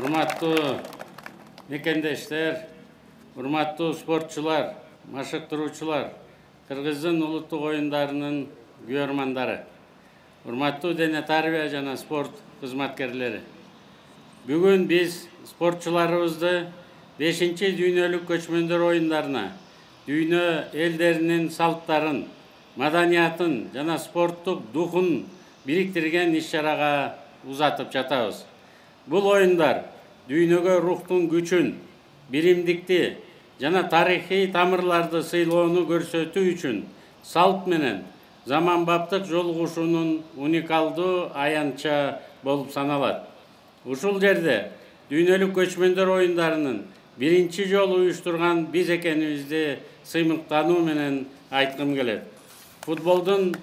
Урматтуу мекендештер, урматтуу спортчулар, машыктыруучулар, Кыргыздын улуттук оюндарынын күйөрмандары, урматтуу дене тарбия жана спорт кызматкерлери. Бүгүн биз спортчуларыбызды 5-чи дүйнөлүк көчмөндөр оюндарына дүйнө элдеринин салттарын, маданиятын жана спорттук духун бириктирген иш-чарага узатып жатабыз. Бул оюндар дүйнөгө рухтун күчүн, биримдикти жана тарыхый тамырларды сыйлоону көрсөтүү үчүн салт менен заманбаптык жолугушуунун уникалдуу аянтча болуп саналат. Ушул жерде дүйнөлүк көчмөндөр оюндарынын биринчи жолу уюштурган биз экенибизди сыймыктануу менен айткым келет. Футболдун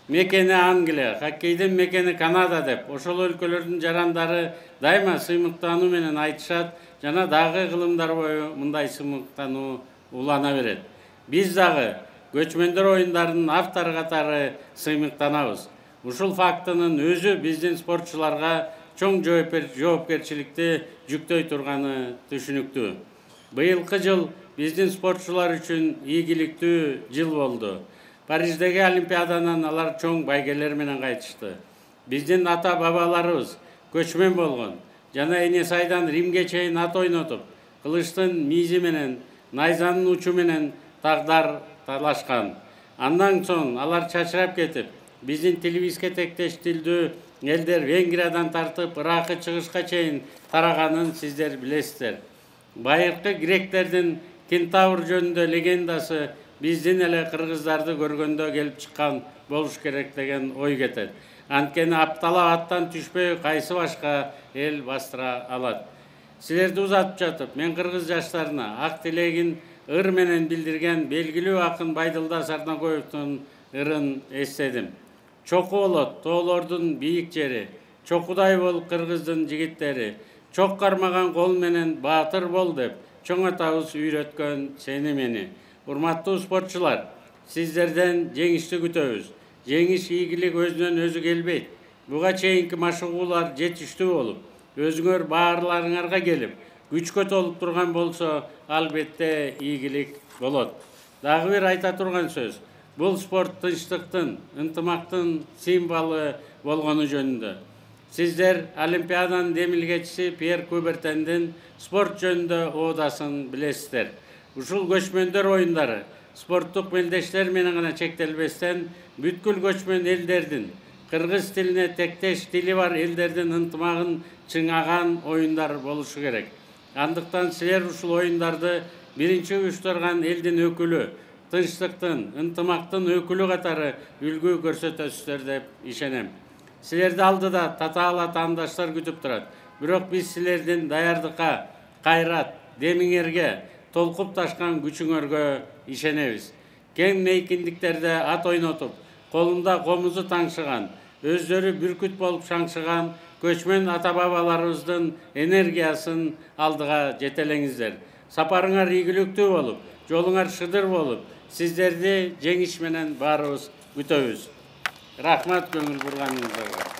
мекени Англия, хоккейдин мекени Канада деп, ошол өлкөлөрдүн жарандары дайыма сыймыктануу менен айтышат жана дагы кылымдар бою мындай сыймыктануу улана берет. Биз дагы көчмөндөр оюндарынын автору катары сыймыктанабыз. Ушул фактынын өзү биздин спортчуларга чоң жоопкерчиликти жүктөй турганы түшүнүктүү. Быйылкы жыл биздин спортчулар үчүн ийгиликтүү жыл болду. Париждеги Олимпиаданан алар чоң байгелер менен кайтышты. Биздин ата-бабаларыбыз көчмөн болгон жана Эне Сайдан Римге чейин ат ойнотуп, кылычтын мизи менен, найзанын учу менен тагдар талашкан. Андан соң алар чачырап кетип, биздин тилибизге тектеш тилдүү элдер Венгриядан тартып Иракы чыгышка чейин тараганын сиздер билесиздер. Байыркы гректердин кентавр жөнүндө легендасы биздин эле кыргыздарды көргөндө келип чыккан болуш керек деген ой кетет. Анткени апталап аттан түшпөй кайсы башка эл бастыра алат. Силерди узатып жатып, мен кыргыз жаштарына ак тилегин ыр менен билдирген белгилүү акын Байдылда Сарнакоевдун ырын эстедим. Чоку болот тоолордун бийик жери, чокудай бол кыргыздын жигиттери, чок кармаган кол менен баатыр бол деп, чоң атабыз үйрөткөн сени мени. Урматтуу спортчулар, сиздерден жеңишти күтөбүз. Жеңиш ийгилик өзүнөн өзү келбейт. Буга чейинки машыгуулар жетиштүү болуп, өзүңөр баарларыңарга келип, күчкө толуп турган болсо, албетте ийгилик болот. Дагы бир айта турган сөз. Бул спорт тынчтыктын, ынтымактын символу болгону жөнүндө. Сиздер Олимпиаданын демилгечиси Пьер Кубертендин спорт жөнүндө оодасын билесиздер. Ушул көчмөндөр оюндары спорттук мелдештер менен гана чектелбестен, бүткүл көчмөн элдердин, кыргыз тилине тектеш тили бар элдердин ынтымагын чыңаган оюндар болушу керек. Андыктан силер ушул оюндарды биринчи уюштурган элдин өкүлү, тынчтыктын, ынтымактын өкүлү катары үлгү көрсөтөсүздөр деп ишенем. Силерди алдыда татаал атаандаштар күтүп турат. Бирок биз силердин даярдыкка, кайрат, демиңерге, толкуп ташкан күчүңөргө ишенебиз. Кең мейкиндиктерде ат ойнотуп, колунда комузу таңшыган, өздөрү бүркүт болуп шаңшыган көчмөн ата-бабаларыбыздын энергиясын алдыга жетелеңиздер. Сапарыңар ийгиликтүү болуп, жолуңар шыдыр болуп, сиздерди жеңиш менен баарыбыз күтөбүз. Рахмат көңүл бурганыңыздарга.